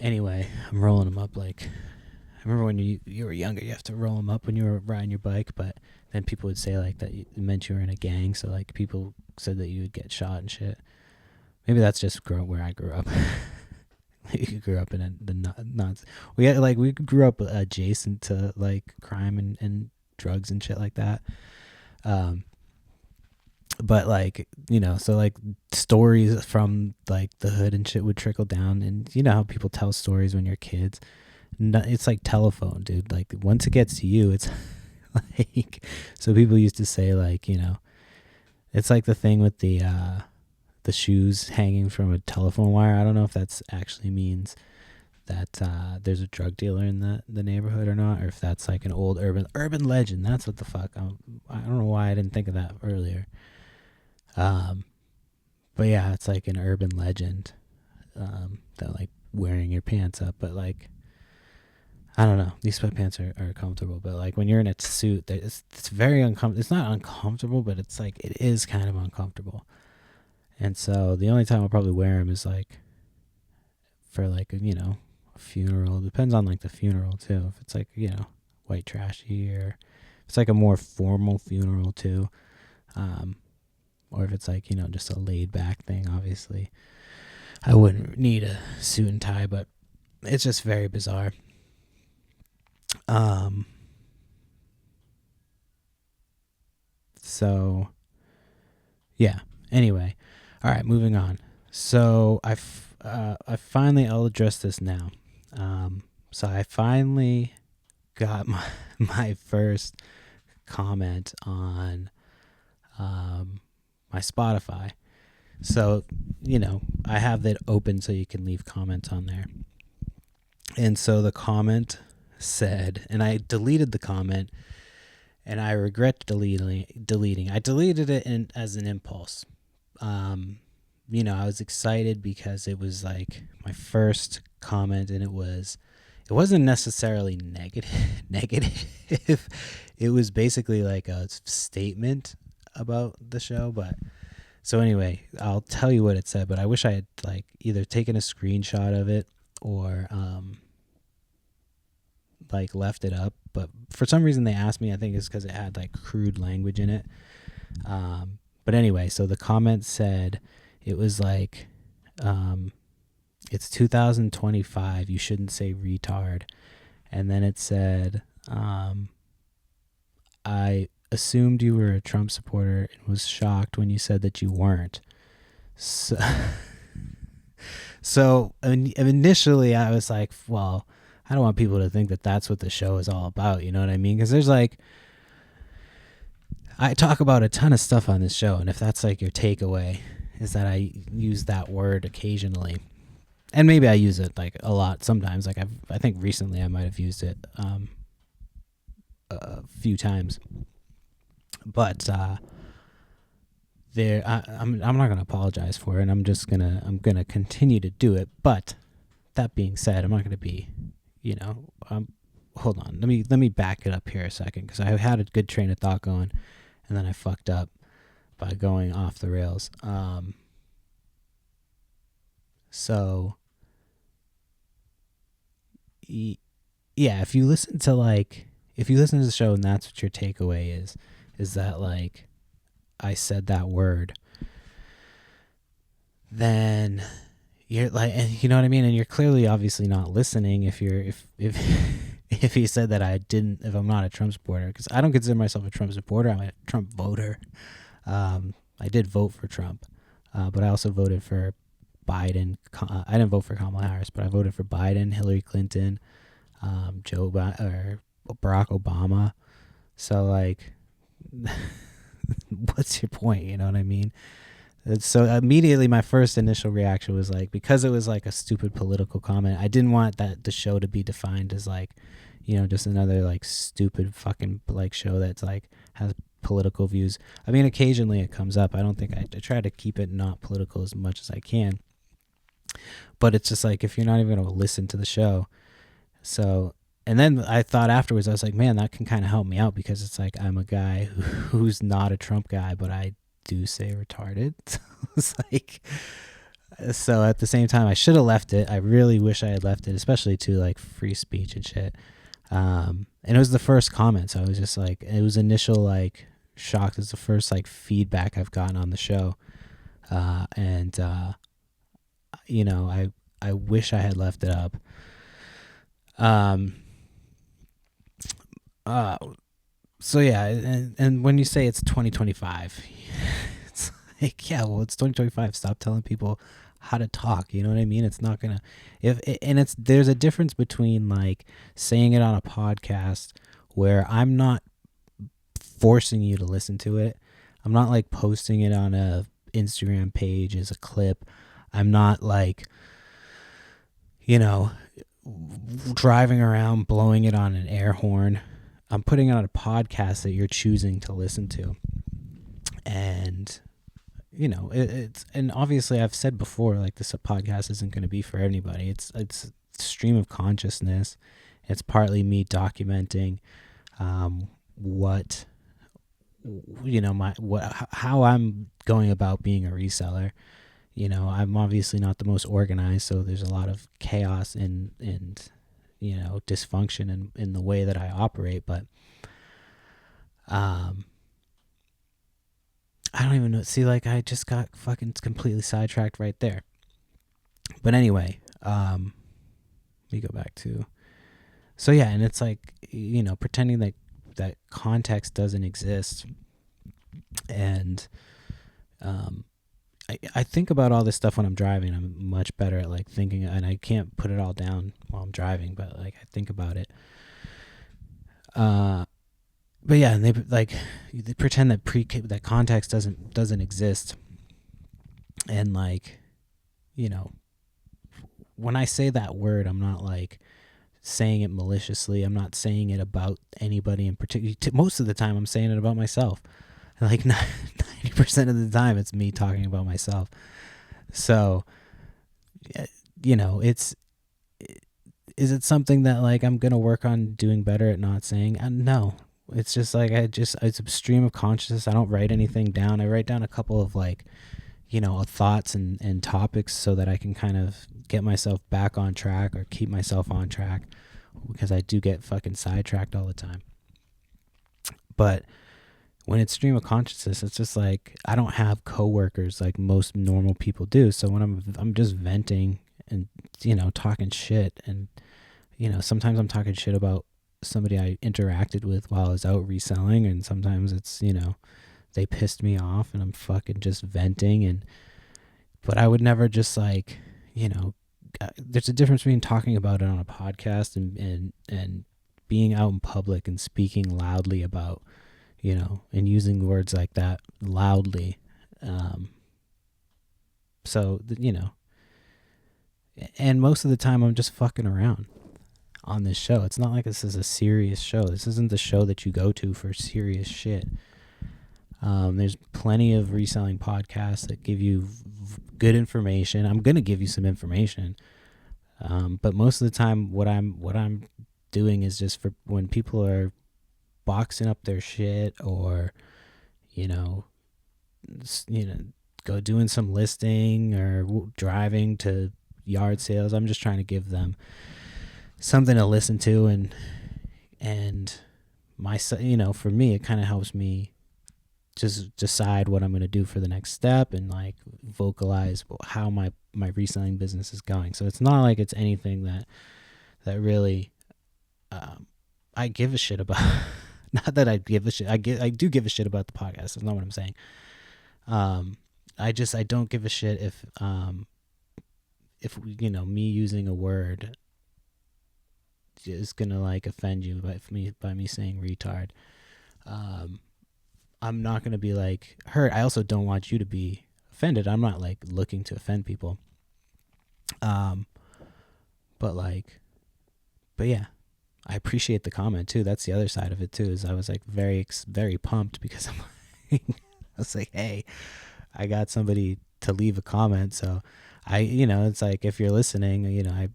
anyway, I'm rolling them up. Like, I remember when you were younger, you have to roll them up when you were riding your bike, but then people would say like that it meant you were in a gang. So like, people said that you would get shot and shit. Maybe that's just where I grew up. You grew up in we grew up adjacent to like crime and drugs and shit like that. But like, you know, so like stories from like the hood and shit would trickle down, and you know how people tell stories when you're kids. It's like telephone, dude. Like, once it gets to you, it's like, so people used to say like, you know, it's like the thing with the the shoes hanging from a telephone wire. I don't know if that's actually means that there's a drug dealer in the neighborhood or not, or if that's like an old urban legend. That's what the fuck. I don't know why I didn't think of that earlier. But yeah, it's like an urban legend that like wearing your pants up, but like I don't know. These sweatpants are comfortable, but like when you're in a suit, it's very uncomfortable. It's not uncomfortable, but it's like it is kind of uncomfortable. And so the only time I'll probably wear them is like for like a funeral. Depends on like the funeral too. If it's like white trashy, or if it's like a more formal funeral too, or if it's like just a laid back thing. Obviously, I wouldn't need a suit and tie, but it's just very bizarre. So yeah. Anyway, all right, moving on. So I finally, I'll address this now. So I finally got my first comment on my Spotify. So, I have that open so you can leave comments on there. And so the comment said, and I deleted the comment, and I regret deleting. I deleted it as an impulse. I was excited because it was like my first comment, and it wasn't necessarily negative. It was basically like a statement about the show. But so anyway, I'll tell you what it said, but I wish I had like either taken a screenshot of it or like left it up. But for some reason they asked me. I think it's because it had like crude language in it. But anyway, so the comment said it was like, it's 2025. You shouldn't say retard. And then it said, I assumed you were a Trump supporter and was shocked when you said that you weren't. So initially I was like, well, I don't want people to think that that's what the show is all about. You know what I mean? Because there's like, I talk about a ton of stuff on this show, and if that's like your takeaway, is that I use that word occasionally, and maybe I use it like a lot sometimes. Like I think recently I might have used it a few times, but I'm not gonna apologize for it, and I'm gonna continue to do it. But that being said, I'm not gonna be, hold on, let me back it up here a second, because I had a good train of thought going, and then I fucked up by going off the rails. So yeah, if you listen to the show and that's what your takeaway is that like I said that word, then you're like, and you know what I mean, and you're clearly obviously not listening if he said that if I'm not a Trump supporter, because I don't consider myself a Trump supporter. I'm a Trump voter. I did vote for Trump, but I also voted for Biden. I didn't vote for Kamala Harris, but I voted for Biden, Hillary Clinton, Barack Obama. So like, what's your point? You know what I mean? So immediately my first initial reaction was like, because it was like a stupid political comment, I didn't want the show to be defined as like, just another like stupid fucking like show that's like has political views. I mean, occasionally it comes up. I don't think I try to keep it not political as much as I can. But it's just like, if you're not even going to listen to the show. So, and then I thought afterwards, I was like, man, that can kind of help me out, because it's like, I'm a guy who's not a Trump guy, but I do say retarded. It's like, so at the same time, I should have left it. I really wish I had left it, especially to like free speech and shit. And it was the first comment, so I was just like, it was initial like shock. It's the first like feedback I've gotten on the show, and I wish I had left it up. So yeah, and when you say it's 2025, it's like, yeah, well, it's 2025. Stop telling people how to talk. You know what I mean? It's not gonna, there's a difference between like saying it on a podcast where I'm not forcing you to listen to it. I'm not like posting it on a Instagram page is a clip. I'm not like, you know, driving around blowing it on an air horn. I'm putting it on a podcast that you're choosing to listen to. And, you know, it's, and obviously I've said before, like, this podcast isn't going to be for anybody. It's stream of consciousness. It's partly me documenting what, you know, how I'm going about being a reseller. You know, I'm obviously not the most organized, so there's a lot of chaos and you know, dysfunction in the way that I operate. But I don't even know. See, like, I just got fucking completely sidetracked right there. But anyway, let me go back to. So yeah, and it's like, you know, pretending that context doesn't exist, and I think about all this stuff when I'm driving. I'm much better at like thinking, and I can't put it all down while I'm driving, but like I think about it. But yeah, and they pretend that that context doesn't exist, and like, you know, when I say that word, I'm not like saying it maliciously. I'm not saying it about anybody in particular. Most of the time, I'm saying it about myself. Like 90% of the time, it's me talking about myself. So, you know, is it something that like I'm gonna work on doing better at not saying? No, it's just like it's a stream of consciousness. I don't write anything down. I write down a couple of like, you know, thoughts and topics so that I can kind of get myself back on track or keep myself on track, because I do get fucking sidetracked all the time. But when it's stream of consciousness, it's just like I don't have coworkers like most normal people do. So when I'm just venting and, you know, talking shit, and, you know, sometimes I'm talking shit about somebody I interacted with while I was out reselling, and sometimes it's, you know, they pissed me off and I'm fucking just venting. But I would never just like, you know, there's a difference between talking about it on a podcast and being out in public and speaking loudly about, you know, and using words like that loudly. So, you know, and most of the time I'm just fucking around on this show. It's not like this is a serious show. This isn't the show that you go to for serious shit. There's plenty of reselling podcasts that give you good information. I'm going to give you some information. But most of the time what I'm doing is just for when people are boxing up their shit, or, you know, go doing some listing or driving to yard sales. I'm just trying to give them something to listen to, and my, you know, for me, it kind of helps me just decide what I'm going to do for the next step and like vocalize how my reselling business is going. So it's not like it's anything that really I give a shit about. Not that I give a shit. I do give a shit about the podcast. That's not what I'm saying. I don't give a shit if you know, me using a word is gonna like offend you by me saying retard. I'm not gonna be like hurt. I also don't want you to be offended. I'm not like looking to offend people. But yeah, I appreciate the comment too. That's the other side of it too. Is I was like very pumped because I'm like, I was like, hey, I got somebody to leave a comment. So you know, it's like, if you're listening, you know, I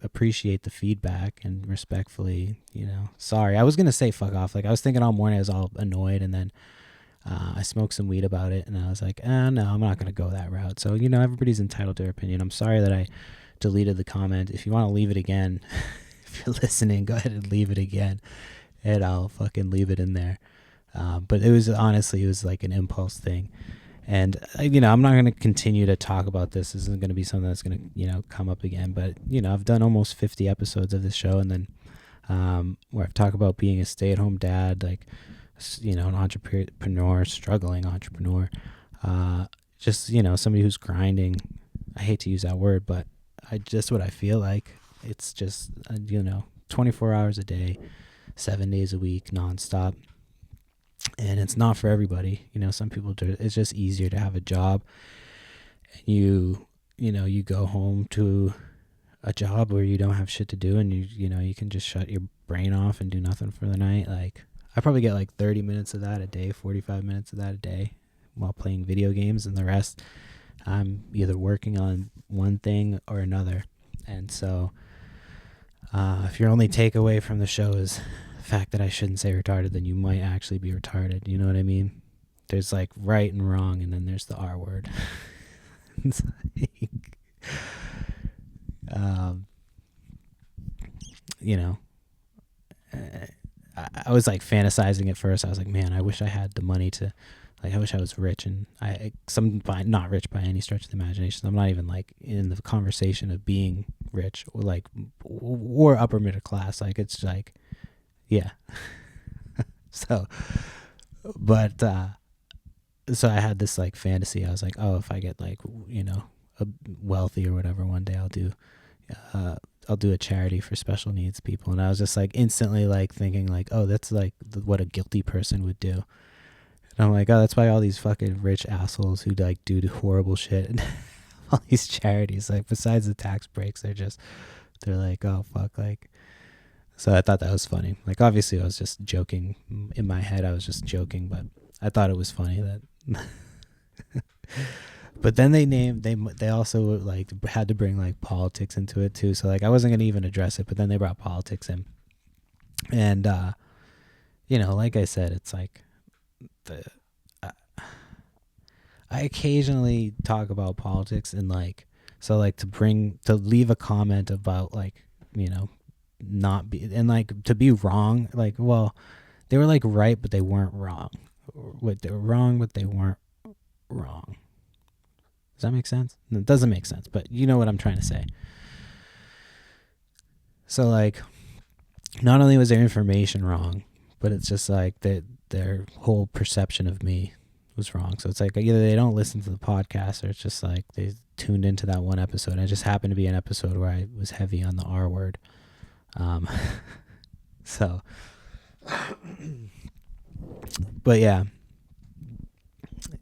appreciate the feedback and respectfully, you know, sorry. I was gonna say fuck off. Like I was thinking all morning, I was all annoyed, and then I smoked some weed about it, and I was like, no, I'm not gonna go that route. So, you know, everybody's entitled to their opinion. I'm sorry that I deleted the comment. If you want to leave it again. If you're listening, go ahead and leave it again, and I'll fucking leave it in there. But it was like an impulse thing, and you know, I'm not going to continue to talk about this. This isn't going to be something that's going to, you know, come up again. But, you know, I've done almost 50 episodes of this show, and then where I've talked about being a stay-at-home dad, like, you know, an entrepreneur, struggling entrepreneur, just, you know, somebody who's grinding. I hate to use that word, but just what I feel like. It's just, you know, 24 hours a day, 7 days a week, nonstop. and it's not for everybody. Some people it's just easier to have a job, and you go home to a job where you don't have shit to do, and you can just shut your brain off and do nothing for the night. Like, I probably get like 30 minutes of that a day, 45 minutes of that a day while playing video games, and the rest I'm either working on one thing or another. And so if your only takeaway from the show is the fact that I shouldn't say retarded, then you might actually be retarded. You know what I mean? There's like right and wrong, and then there's the R word. It's like, I was like fantasizing at first. I was like, man, I wish I had the money to, like, I wish I was rich, and not rich by any stretch of the imagination. I'm not even like in the conversation of being rich or upper middle class. Like, it's like, yeah. So I had this like fantasy. I was like, oh, if I get like, wealthy or whatever, one day I'll do a charity for special needs people. And I was just like instantly like thinking like, oh, that's like what a guilty person would do. And I'm like, oh, that's why all these fucking rich assholes who like do horrible shit and all these charities, like, besides the tax breaks, they're like, oh fuck, like. So I thought that was funny. Like, obviously I was just joking in my head. I was just joking, but I thought it was funny that. But then they also like had to bring like politics into it too. So like I wasn't gonna even address it, but then they brought politics in, and like I said, it's like I occasionally talk about politics, and like, so like to leave a comment about like, not be, and like to be wrong, like, well, they were like right but they weren't wrong, they were wrong but they weren't wrong. Does that make sense? No, it doesn't make sense, but you know what I'm trying to say. So like, not only was their information wrong, but it's just like their whole perception of me was wrong. So it's like either they don't listen to the podcast, or it's just like they tuned into that one episode. And it just happened to be an episode where I was heavy on the R word. So, but yeah,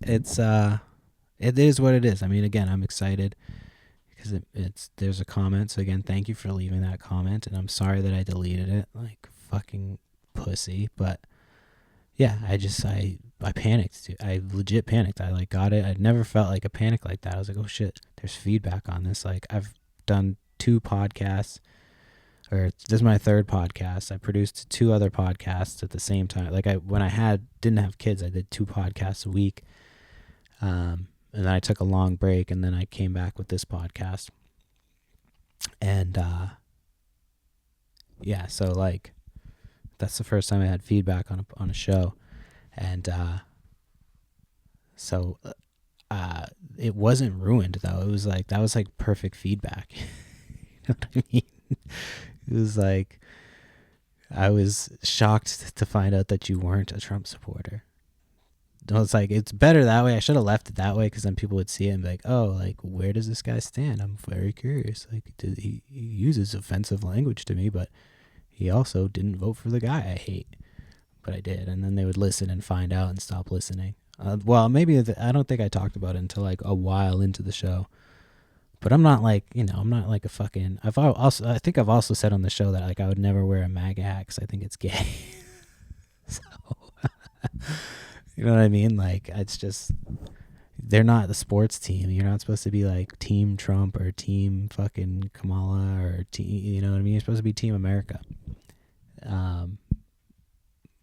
it is what it is. I mean, again, I'm excited because there's a comment. So again, thank you for leaving that comment, and I'm sorry that I deleted it, like fucking pussy. But yeah, I panicked. I legit panicked. I like got it. I'd never felt like a panic like that. I was like, oh shit, there's feedback on this. Like, I've done 2 podcasts, or this is my 3rd podcast. I produced 2 other podcasts at the same time. Like, when I didn't have kids, I did 2 podcasts a week. And then I took a long break, and then I came back with this podcast. And yeah, so like, that's the first time I had feedback on a show. And so it wasn't ruined though. It was like, that was like perfect feedback. You know what I mean? It was like, I was shocked to find out that you weren't a Trump supporter. It's like, it's better that way. I should have left it that way, because then people would see it and be like, oh, like, where does this guy stand? I'm very curious. Like, he uses offensive language to me, but he also didn't vote for the guy I hate. But I did. And then they would listen and find out and stop listening. Well, maybe I don't think I talked about it until like a while into the show. But I'm not like, I'm not like a fucking, I think I've also said on the show that like I would never wear a MAGA hat because I think it's gay. So, you know what I mean? Like, it's just, they're not the sports team. You're not supposed to be like Team Trump or Team fucking Kamala or team, you know what I mean? You're supposed to be Team America.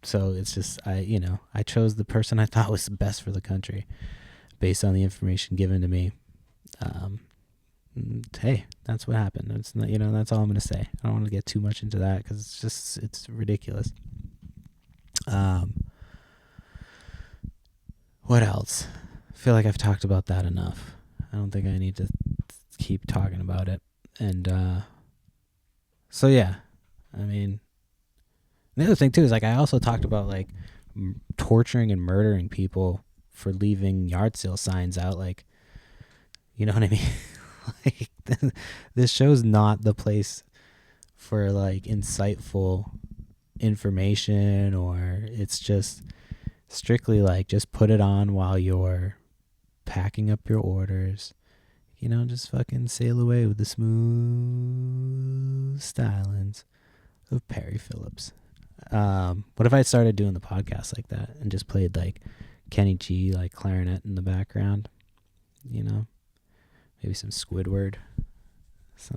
So it's just, I chose the person I thought was best for the country based on the information given to me. Hey, that's what happened. It's not, that's all I'm going to say. I don't want to get too much into that because it's ridiculous. What else? I feel like I've talked about that enough. I don't think I need to keep talking about it. And so yeah, I mean, the other thing too is like I also talked about like torturing and murdering people for leaving yard sale signs out. Like, you know what I mean? Like, this show's not the place for like insightful information, or it's just strictly like just put it on while you're packing up your orders. You know, just fucking sail away with the smooth stylings of Perry Phillips. What if I started doing the podcast like that and just played like Kenny G, like clarinet in the background? You know, maybe some Squidward. So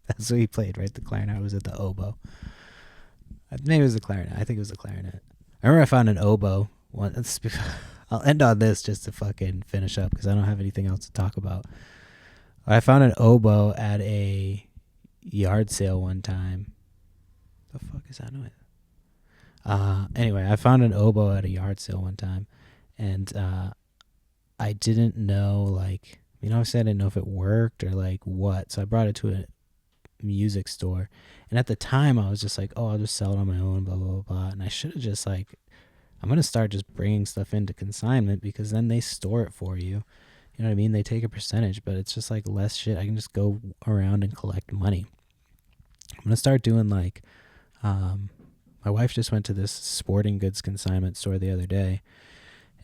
that's what he played, right? The clarinet was at the oboe. Maybe it was the clarinet. I think it was the clarinet. I remember I found an oboe. I'll end on this just to fucking finish up because I don't have anything else to talk about. I found an oboe at a yard sale one time. The fuck is that noise? Anyway, I found an oboe at a yard sale one time, and I didn't know, like, obviously I didn't know if it worked or like what. So I brought it to a music store, and at the time I was just like, oh, I'll just sell it on my own, blah blah blah. And I should have just like, I'm gonna start just bringing stuff into consignment because then they store it for you. You know what I mean? They take a percentage, but it's just like less shit. I can just go around and collect money. I'm gonna start doing like, my wife just went to this sporting goods consignment store the other day,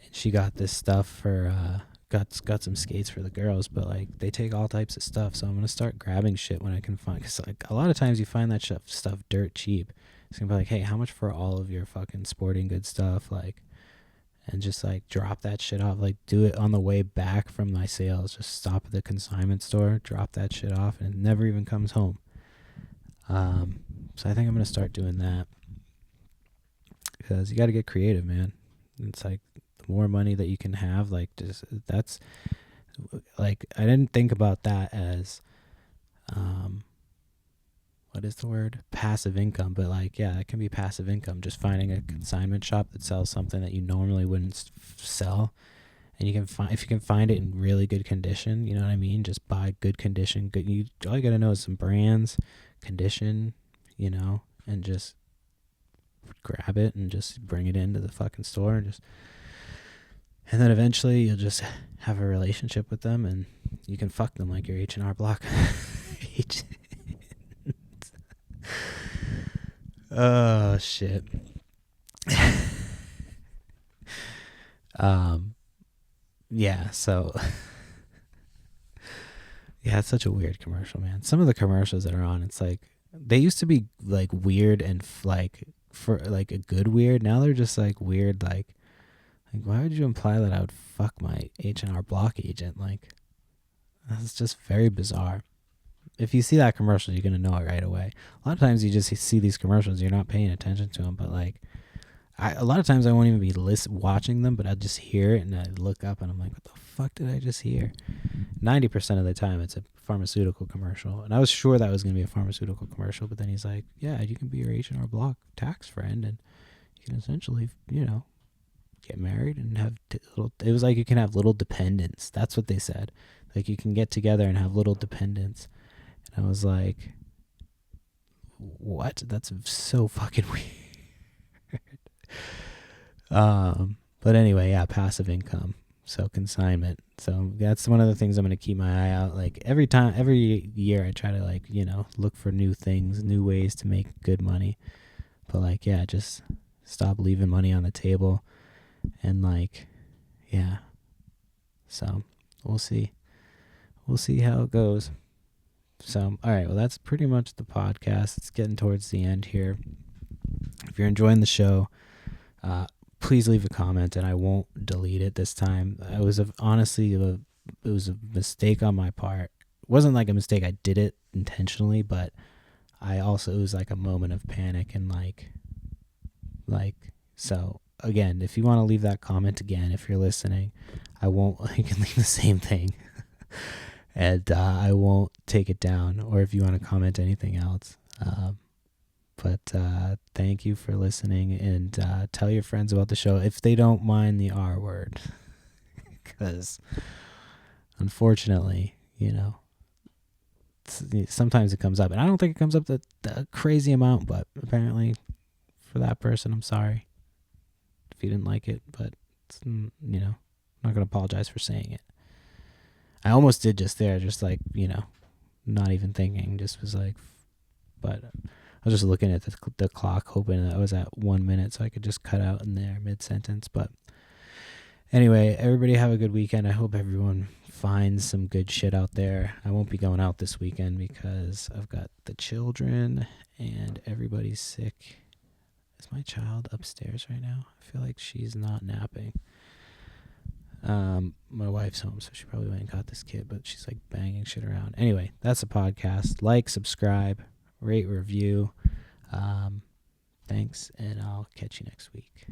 and she got this stuff for got some skates for the girls, but like they take all types of stuff. So I'm gonna start grabbing shit when I can find, because like a lot of times you find that stuff dirt cheap. It's gonna be like, hey, how much for all of your fucking sporting goods stuff? Like, and just like drop that shit off. Like, do it on the way back from my sales. Just stop at the consignment store, drop that shit off, and it never even comes home. So I think I'm gonna start doing that because you got to get creative, man. It's like the more money that you can have, like, just that's like, I didn't think about that as what is the word? Passive income. But like, yeah, it can be passive income. Just finding a consignment shop that sells something that you normally wouldn't sell, and you can find, if you can find it in really good condition, you know what I mean? Just buy good condition. Good. All you gotta know is some brands, condition, and just grab it and just bring it into the fucking store and then eventually you'll just have a relationship with them and you can fuck them like your H&R Block. Oh shit. Yeah, so yeah, it's such a weird commercial, man. Some of the commercials that are on, it's like they used to be like weird and like for like a good weird. Now they're just like weird, like why would you imply that I would fuck my H&R Block agent? Like, that's just very bizarre. If you see that commercial, you're gonna know it right away. A lot of times you just see these commercials, you're not paying attention to them, but like, a lot of times I won't even be watching them, but I'll just hear it and I look up and I'm like, what the fuck did I just hear? 90% of the time it's a pharmaceutical commercial, and I was sure that was going to be a pharmaceutical commercial, but then he's like, yeah, you can be your H&R Block tax friend and you can essentially, get married and have it was like you can have little dependents. That's what they said. Like, you can get together and have little dependents. And I was like, what? That's so fucking weird. But anyway, yeah, passive income. So consignment. So that's one of the things I'm going to keep my eye out. Like every year I try to like, look for new things, new ways to make good money. But like, yeah, just stop leaving money on the table. And like, yeah. So we'll see. We'll see how it goes. So, all right. Well, that's pretty much the podcast. It's getting towards the end here. If you're enjoying the show, please leave a comment, and I won't delete it this time. It was honestly it was a mistake on my part. It wasn't like a mistake. I did it intentionally, but it was like a moment of panic and like so. Again, if you want to leave that comment again, if you're listening, I won't. You can leave the same thing, and I won't take it down. Or if you want to comment anything else. But thank you for listening, and tell your friends about the show if they don't mind the R word, because unfortunately, sometimes it comes up, and I don't think it comes up the crazy amount, but apparently for that person, I'm sorry if you didn't like it, but I'm not gonna apologize for saying it. I almost did just there, just like, not even thinking, just was like, but was just looking at the clock, hoping that I was at 1 minute so I could just cut out in there mid-sentence. But anyway, everybody have a good weekend. I hope everyone finds some good shit out there. I won't be going out this weekend because I've got the children and everybody's sick. Is my child upstairs right now? I feel like she's not napping. My wife's home, so she probably went and got this kid, but she's like banging shit around. Anyway, that's a podcast. Like, subscribe, rate, review. Thanks, and I'll catch you next week.